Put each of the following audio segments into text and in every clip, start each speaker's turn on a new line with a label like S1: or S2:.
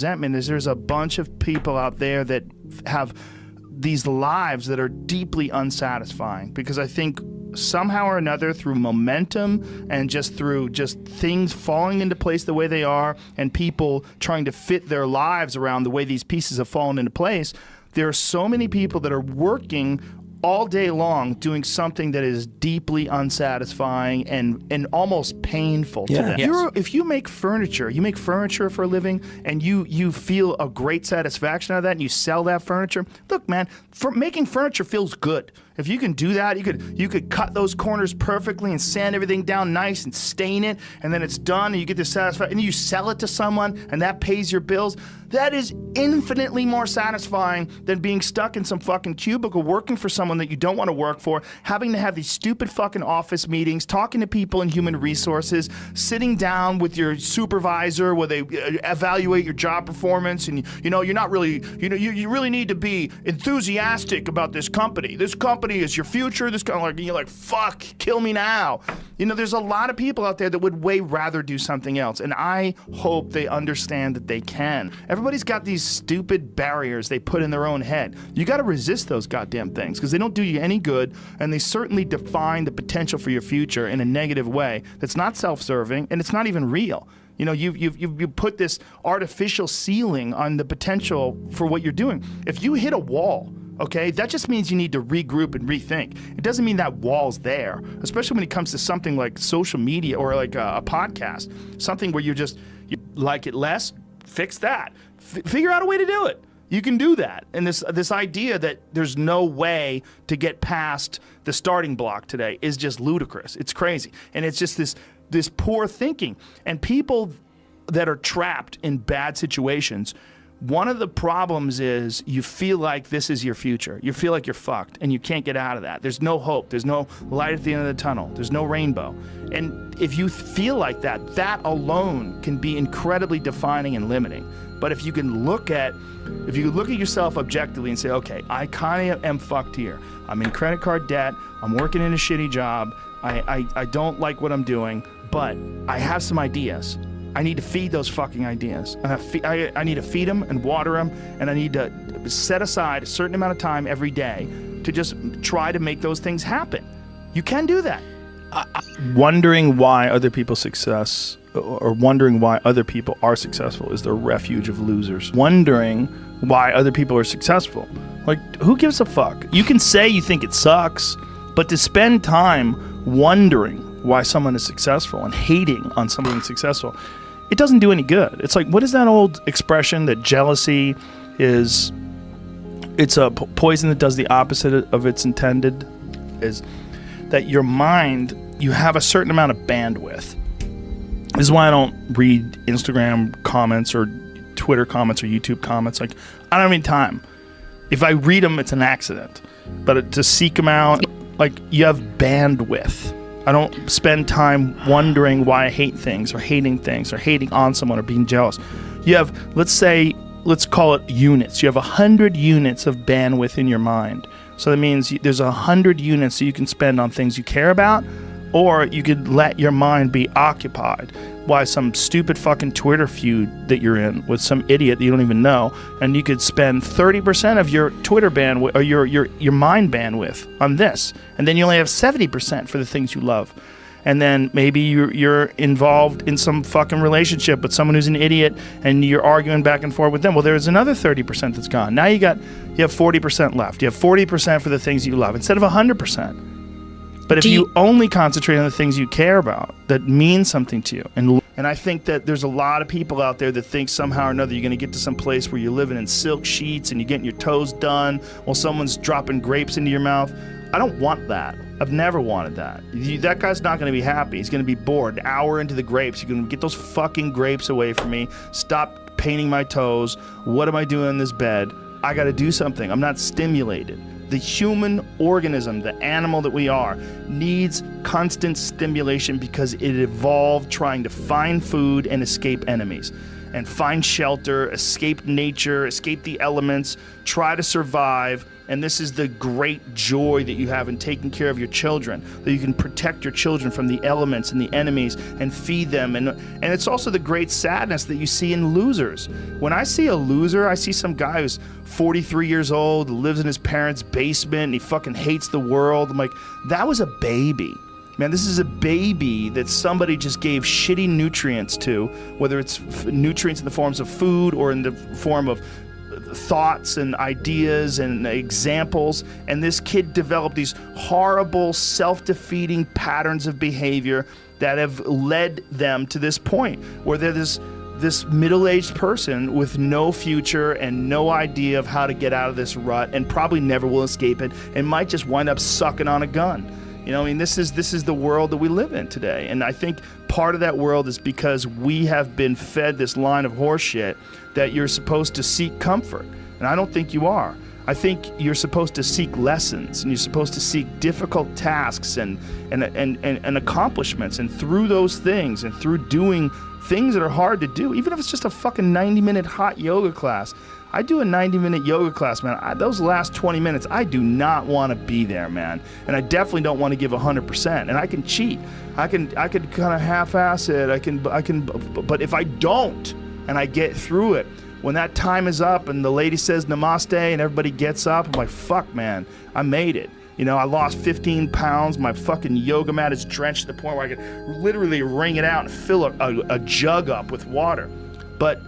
S1: resentment is there's a bunch of people out there that have these lives that are deeply unsatisfying, because I think somehow or another, through momentum and just through just things falling into place the way they are, and people trying to fit their lives around the way these pieces have fallen into place, there are so many people that are working all day long doing something that is deeply unsatisfying and almost painful to them.
S2: Yes.
S1: If you make furniture for a living, and you feel a great satisfaction out of that, and you sell that furniture, look, man, making furniture feels good. If you can do that, you could cut those corners perfectly and sand everything down nice and stain it, and then it's done, and you get the satisfaction, and you sell it to someone, and that pays your bills. That is infinitely more satisfying than being stuck in some fucking cubicle working for someone that you don't want to work for, having to have these stupid fucking office meetings, talking to people in human resources, sitting down with your supervisor where they evaluate your job performance, and you're not really, you really need to be enthusiastic about this company. This company is your future. This kind of like, you're like, fuck, kill me now. There's a lot of people out there that would way rather do something else, and I hope they understand that they can. Everybody's got these stupid barriers they put in their own head. You got to resist those goddamn things, because they don't do you any good, and they certainly define the potential for your future in a negative way that's not self-serving, and it's not even real. You put this artificial ceiling on the potential for what you're doing. If you hit a wall, okay, that just means you need to regroup and rethink. It doesn't mean that wall's there, especially when it comes to something like social media or like a podcast, something where you like it less, fix that. Figure out a way to do it. You can do that. And this idea that there's no way to get past the starting block today is just ludicrous. It's crazy. And it's just this poor thinking. And people that are trapped in bad situations, one of the problems is you feel like this is your future. You feel like you're fucked and you can't get out of that. There's no hope. There's no light at the end of the tunnel. There's no rainbow. And if you feel like that, that alone can be incredibly defining and limiting. But if you look at yourself objectively and say, okay, I kind of am fucked here. I'm in credit card debt. I'm working in a shitty job. I don't like what I'm doing, but I have some ideas. I need to feed those fucking ideas. I need to feed them and water them, and I need to set aside a certain amount of time every day to just try to make those things happen. You can do that. Wondering why other people's success, or wondering why other people are successful, is the refuge of losers. Wondering why other people are successful. Like, who gives a fuck? You can say you think it sucks, but to spend time wondering why someone is successful and hating on someone who's successful, it doesn't do any good. It's like, what is that old expression that jealousy is, it's a poison that does the opposite of its intended, is that your mind, you have a certain amount of bandwidth. This is why I don't read Instagram comments or Twitter comments or YouTube comments. Like, I don't have any time. If I read them, it's an accident. But to seek them out, like, you have bandwidth. I don't spend time wondering why I hate things or hating on someone or being jealous. You have, let's call it units. You have 100 units of bandwidth in your mind. So that means there's 100 units that you can spend on things you care about, or you could let your mind be occupied by some stupid fucking Twitter feud that you're in with some idiot that you don't even know, and you could spend 30% of your Twitter bandwidth or your mind bandwidth on this, and then you only have 70% for the things you love. And then maybe you're involved in some fucking relationship with someone who's an idiot, and you're arguing back and forth with them. Well, there's another 30% that's gone. Now you have 40% left. You have 40% for the things you love instead of 100%. But if you only concentrate on the things you care about that mean something to you, and I think that there's a lot of people out there that think somehow or another you're going to get to some place where you're living in silk sheets and you're getting your toes done while someone's dropping grapes into your mouth. I don't want that. I've never wanted that. That guy's not going to be happy. He's going to be bored. An hour into the grapes, you're going to get those fucking grapes away from me. Stop painting my toes. What am I doing in this bed? I got to do something. I'm not stimulated. The human organism, the animal that we are, needs constant stimulation because it evolved trying to find food and escape enemies, and find shelter, escape nature, escape the elements, try to survive, And this is the great joy that you have in taking care of your children, that you can protect your children from the elements and the enemies and feed them. And it's also the great sadness that you see in losers. When I see a loser, I see some guy who's 43 years old, lives in his parents' basement, and he fucking hates the world. I'm like, that was a baby. Man, this is a baby that somebody just gave shitty nutrients to, whether it's nutrients in the forms of food or in the form of thoughts and ideas and examples, and this kid developed these horrible self-defeating patterns of behavior that have led them to this point where they're this middle-aged person with no future and no idea of how to get out of this rut, and probably never will escape it, and might just wind up sucking on a gun. You know, I mean, this is the world that we live in today. And I think part of that world is because we have been fed this line of horseshit that you're supposed to seek comfort. And I don't think you are. I think you're supposed to seek lessons, and you're supposed to seek difficult tasks and accomplishments. And through those things, and through doing things that are hard to do, even if it's just a fucking 90-minute hot yoga class. I do a 90-minute yoga class, man. Those last 20 minutes, I do not want to be there, man. And I definitely don't want to give 100%. And I can cheat. I can kind of half-ass it. But if I don't, and I get through it, when that time is up and the lady says namaste and everybody gets up, I'm like, fuck, man, I made it. You know, I lost 15 pounds. My fucking yoga mat is drenched to the point where I could literally wring it out and fill a jug up with water. But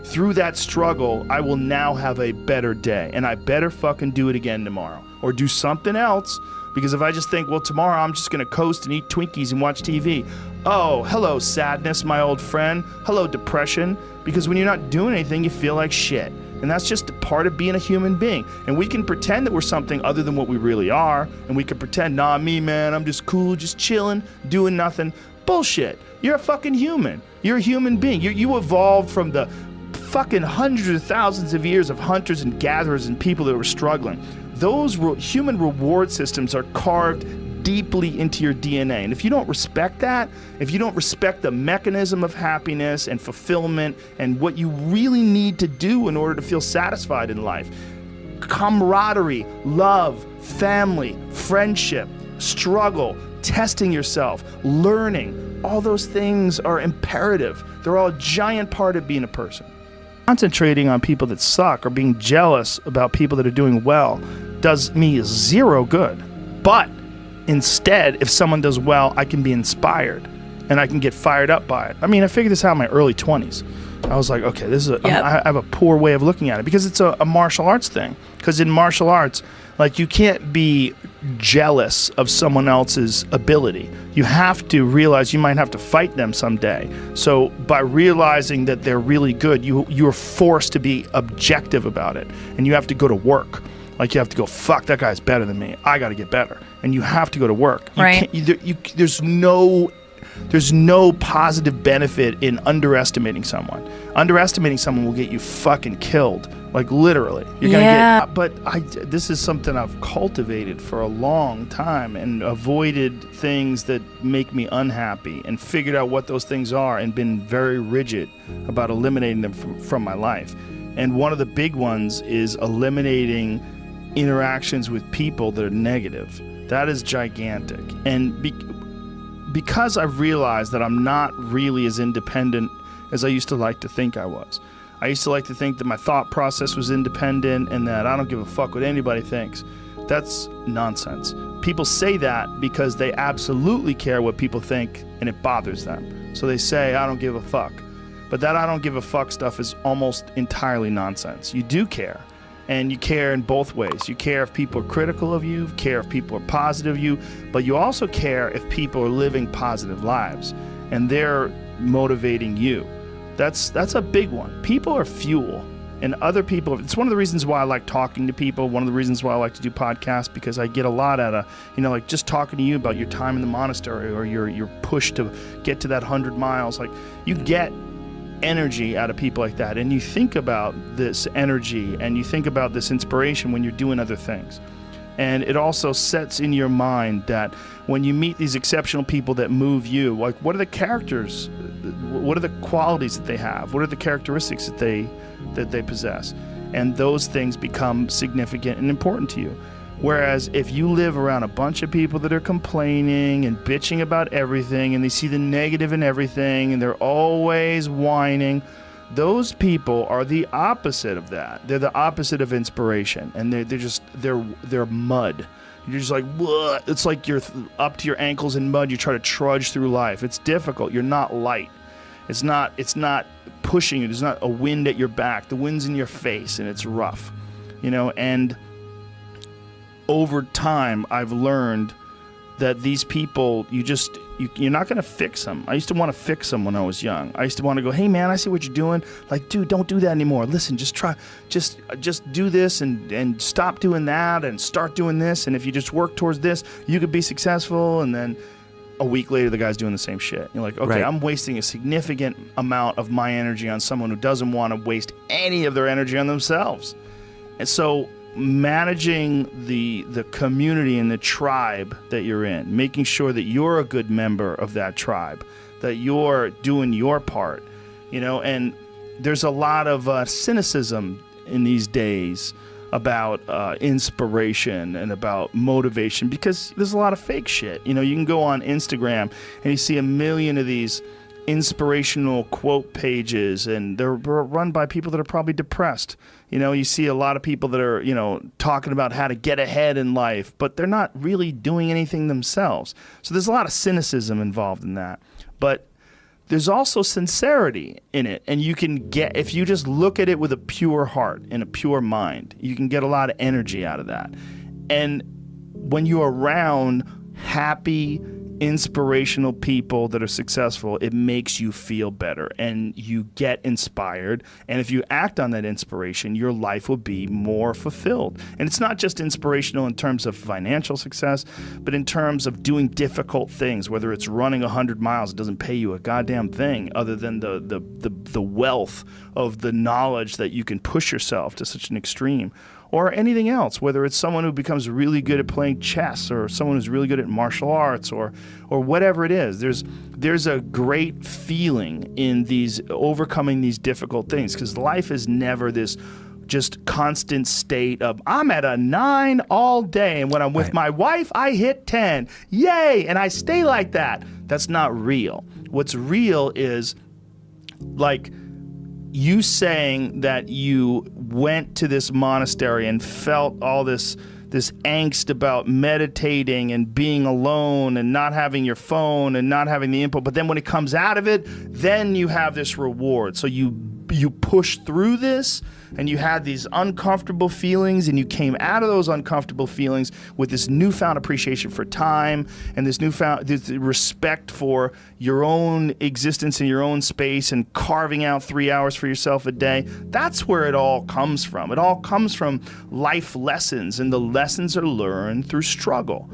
S1: through that struggle, I will now have a better day, and I better fucking do it again tomorrow or do something else, because if I just think, well, tomorrow I'm just going to coast and eat Twinkies and watch TV. Oh, hello, sadness, my old friend. Hello, depression. Because when you're not doing anything, you feel like shit. And that's just a part of being a human being. And we can pretend that we're something other than what we really are, and we can pretend, nah, me, man, I'm just cool, just chilling, doing nothing. Bullshit. You're a fucking human. You're a human being. You evolved from the fucking hundreds of thousands of years of hunters and gatherers and people that were struggling. Those human reward systems are carved deeply into your DNA. And if you don't respect that, if you don't respect the mechanism of happiness and fulfillment and what you really need to do in order to feel satisfied in life, camaraderie, love, family, friendship, struggle, testing yourself, learning, all those things are imperative. They're all a giant part of being a person. Concentrating on people that suck or being jealous about people that are doing well does me zero good. But instead, if someone does well, I can be inspired and I can get fired up by it. I mean, I figured this out in my early 20s. I was like, okay, this is I have a poor way of looking at it, because it's a martial arts thing. Because in martial arts, like, you can't be jealous of someone else's ability. You have to realize you might have to fight them someday. So by realizing that they're really good, you're forced to be objective about it, and you have to go to work. Like, you have to go, fuck, that guy's better than me. I got to get better. And you have to go to work.
S2: Right.
S1: There's no positive benefit in underestimating someone. Underestimating someone will get you fucking killed. Like, literally. You're gonna get. But this is something I've cultivated for a long time and avoided things that make me unhappy and figured out what those things are and been very rigid about eliminating them from my life. And one of the big ones is eliminating interactions with people that are negative. That is gigantic. And because I've realized that I'm not really as independent as I used to like to think I was. I used to like to think that my thought process was independent and that I don't give a fuck what anybody thinks. That's nonsense. People say that because they absolutely care what people think and it bothers them. So they say, I don't give a fuck. But that I don't give a fuck stuff is almost entirely nonsense. You do care. And you care in both ways. You care if people are critical of you, care if people are positive of you, but you also care if people are living positive lives and they're motivating you. That's a big one. People are fuel, and other people, it's one of the reasons why I like talking to people, one of the reasons why I like to do podcasts, because I get a lot out of, like just talking to you about your time in the monastery or your push to get to that 100 miles. Like, you get energy out of people like that, and you think about this energy and you think about this inspiration when you're doing other things. And it also sets in your mind that when you meet these exceptional people that move you, like, what are the characters, what are the qualities that they have, what are the characteristics that they possess? and those things become significant and important to you. Whereas if you live around a bunch of people that are complaining and bitching about everything, and they see the negative in everything, and they're always whining, those people are the opposite of that. They're the opposite of inspiration, and they're mud. You're just like, what? It's like you're up to your ankles in mud. You try to trudge through life. It's difficult. You're not light. It's not pushing you. There's not a wind at your back. The wind's in your face, and it's rough, and over time, I've learned that these people, you're not going to fix them. I used to want to fix them when I was young. I used to want to go, hey man, I see what you're doing. Like, dude, don't do that anymore. Listen, just do this and stop doing that and start doing this. And if you just work towards this, you could be successful. And then a week later, the guy's doing the same shit. You're like, okay, right. I'm wasting a significant amount of my energy on someone who doesn't want to waste any of their energy on themselves. And so managing the community and the tribe that you're in, making sure that you're a good member of that tribe, that you're doing your part, and there's a lot of cynicism in these days about inspiration and about motivation, because there's a lot of fake shit. You can go on Instagram and you see a million of these inspirational quote pages, and they're run by people that are probably depressed. You see a lot of people that are, talking about how to get ahead in life, but they're not really doing anything themselves. So there's a lot of cynicism involved in that. But there's also sincerity in it, and you can get, if you just look at it with a pure heart and a pure mind, you can get a lot of energy out of that. And when you're around happy, inspirational people that are successful, it makes you feel better and you get inspired. And if you act on that inspiration, your life will be more fulfilled. And it's not just inspirational in terms of financial success, but in terms of doing difficult things, whether it's running 100 miles, it doesn't pay you a goddamn thing other than the wealth of the knowledge that you can push yourself to such an extreme. Or anything else, whether it's someone who becomes really good at playing chess, or someone who's really good at martial arts, or whatever it is. There's a great feeling in these overcoming these difficult things, because life is never this just constant state of, I'm at a 9 all day, and when I'm with my wife, I hit 10. Yay! And I stay like that. That's not real. What's real is, like, you saying that you went to this monastery and felt all this angst about meditating and being alone and not having your phone and not having the input, but then when it comes out of it, then you have this reward. So you push through this, and you had these uncomfortable feelings, and you came out of those uncomfortable feelings with this newfound appreciation for time and this respect for your own existence in your own space, and carving out 3 hours for yourself a day. That's where it all comes from. It all comes from life lessons, and the lessons are learned through struggle.